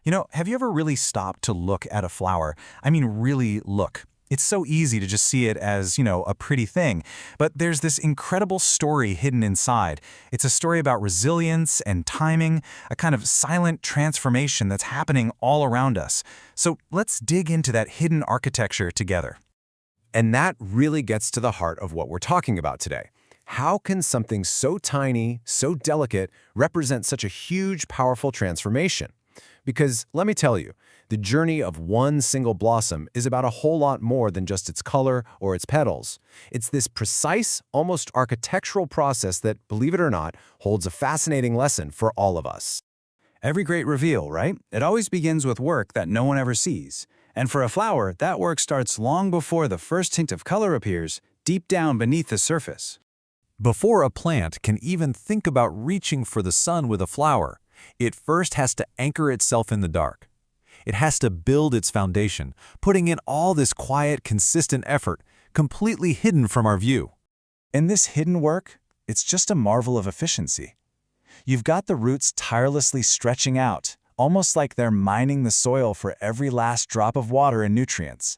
Have you ever really stopped to look at a flower? I mean, really look. It's so easy to just see it as, a pretty thing. But there's this incredible story hidden inside. It's a story about resilience and timing, a kind of silent transformation that's happening all around us. So let's dig into that hidden architecture together. And that really gets to the heart of what we're talking about today. How can something so tiny, so delicate, represent such a huge, powerful transformation? Because let me tell you, the journey of one single blossom is about a whole lot more than just its color or its petals. It's this precise, almost architectural process that, believe it or not, holds a fascinating lesson for all of us. Every great reveal, right? It always begins with work that no one ever sees. And for a flower, that work starts long before the first hint of color appears, deep down beneath the surface. Before a plant can even think about reaching for the sun with a flower, it first has to anchor itself in the dark. It has to build its foundation, putting in all this quiet, consistent effort, completely hidden from our view. In this hidden work, it's just a marvel of efficiency. You've got the roots tirelessly stretching out, almost like they're mining the soil for every last drop of water and nutrients.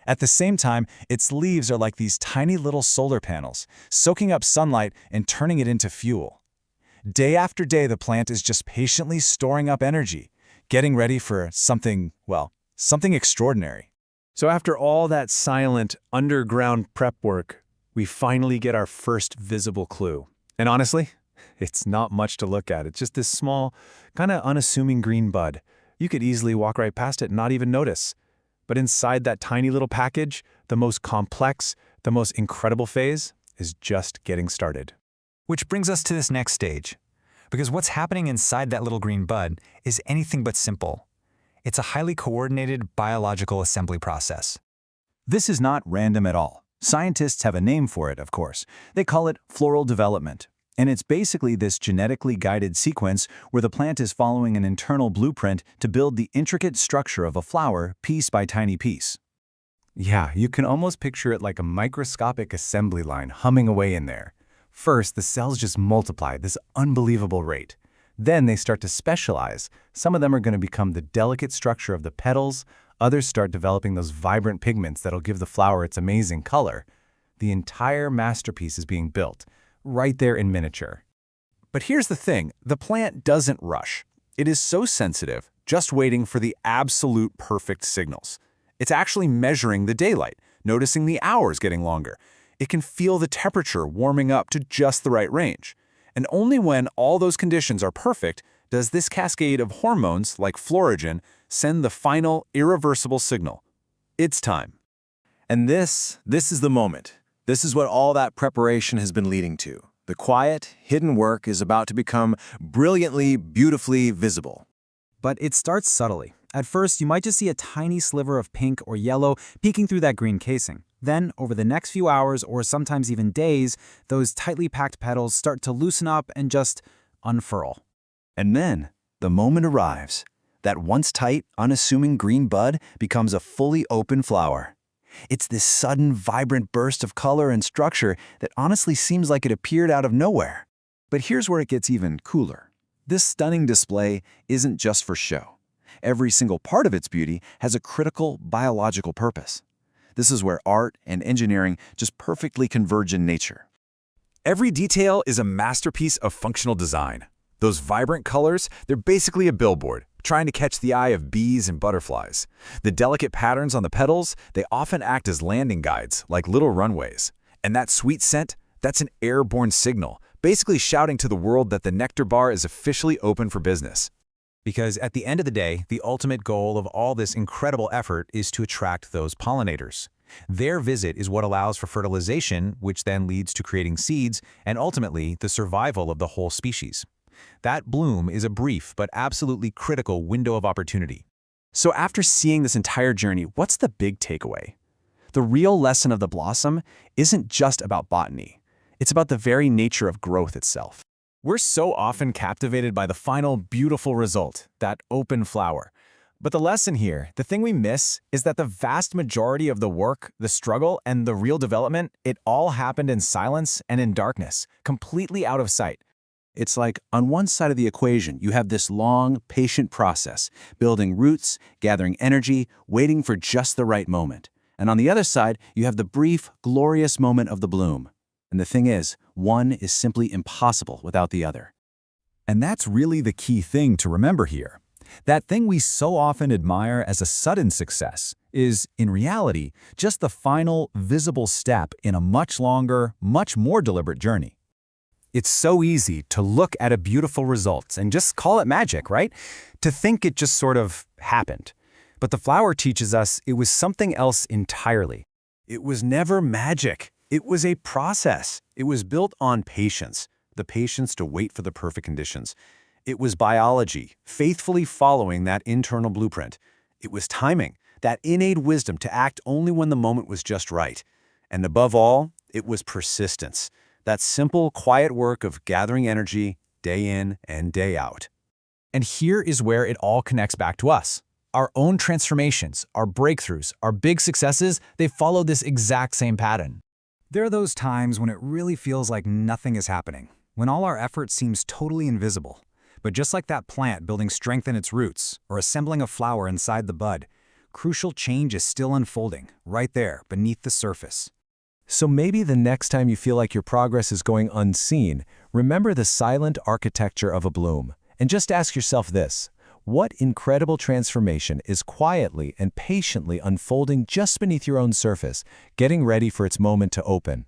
At the same time, its leaves are like these tiny little solar panels, soaking up sunlight and turning it into fuel. Day after day, the plant is just patiently storing up energy, getting ready for something extraordinary. So after all that silent, underground prep work, we finally get our first visible clue. And honestly, it's not much to look at. It's just this small, kind of unassuming green bud. You could easily walk right past it and not even notice. But inside that tiny little package, the most complex, the most incredible phase is just getting started. Which brings us to this next stage. Because what's happening inside that little green bud is anything but simple. It's a highly coordinated biological assembly process. This is not random at all. Scientists have a name for it, of course. They call it floral development. And it's basically this genetically guided sequence where the plant is following an internal blueprint to build the intricate structure of a flower piece by tiny piece. Yeah, you can almost picture it like a microscopic assembly line humming away in there. First, the cells just multiply at this unbelievable rate. Then they start to specialize. Some of them are going to become the delicate structure of the petals. Others start developing those vibrant pigments that'll give the flower its amazing color. The entire masterpiece is being built, right there in miniature. But here's the thing, the plant doesn't rush. It is so sensitive, just waiting for the absolute perfect signals. It's actually measuring the daylight, noticing the hours getting longer. It can feel the temperature warming up to just the right range. And only when all those conditions are perfect does this cascade of hormones, like florigen, send the final, irreversible signal. It's time. And this is the moment. This is what all that preparation has been leading to. The quiet, hidden work is about to become brilliantly, beautifully visible. But it starts subtly. At first, you might just see a tiny sliver of pink or yellow peeking through that green casing. Then, over the next few hours or sometimes even days, those tightly packed petals start to loosen up and just unfurl. And then, the moment arrives. That once tight, unassuming green bud becomes a fully open flower. It's this sudden, vibrant burst of color and structure that honestly seems like it appeared out of nowhere. But here's where it gets even cooler. This stunning display isn't just for show. Every single part of its beauty has a critical biological purpose. This is where art and engineering just perfectly converge in nature. Every detail is a masterpiece of functional design. Those vibrant colors, they're basically a billboard, trying to catch the eye of bees and butterflies. The delicate patterns on the petals, they often act as landing guides, like little runways. And that sweet scent, that's an airborne signal, basically shouting to the world that the nectar bar is officially open for business. Because at the end of the day, the ultimate goal of all this incredible effort is to attract those pollinators. Their visit is what allows for fertilization, which then leads to creating seeds and ultimately the survival of the whole species. That bloom is a brief but absolutely critical window of opportunity. So after seeing this entire journey, what's the big takeaway? The real lesson of the blossom isn't just about botany. It's about the very nature of growth itself. We're so often captivated by the final beautiful result, that open flower. But the lesson here, the thing we miss, is that the vast majority of the work, the struggle, and the real development, it all happened in silence and in darkness, completely out of sight. It's like, on one side of the equation, you have this long, patient process, building roots, gathering energy, waiting for just the right moment. And on the other side, you have the brief, glorious moment of the bloom. And the thing is, one is simply impossible without the other. And that's really the key thing to remember here. That thing we so often admire as a sudden success is, in reality, just the final, visible step in a much longer, much more deliberate journey. It's so easy to look at a beautiful result and just call it magic, right? To think it just sort of happened. But the flower teaches us it was something else entirely. It was never magic. It was a process. It was built on patience, the patience to wait for the perfect conditions. It was biology, faithfully following that internal blueprint. It was timing, that innate wisdom to act only when the moment was just right. And above all, it was persistence, that simple, quiet work of gathering energy day in and day out. And here is where it all connects back to us. Our own transformations, our breakthroughs, our big successes, they follow this exact same pattern. There are those times when it really feels like nothing is happening, when all our effort seems totally invisible. But just like that plant building strength in its roots, or assembling a flower inside the bud, crucial change is still unfolding, right there, beneath the surface. So maybe the next time you feel like your progress is going unseen, remember the silent architecture of a bloom, and just ask yourself this: what incredible transformation is quietly and patiently unfolding just beneath your own surface, getting ready for its moment to open?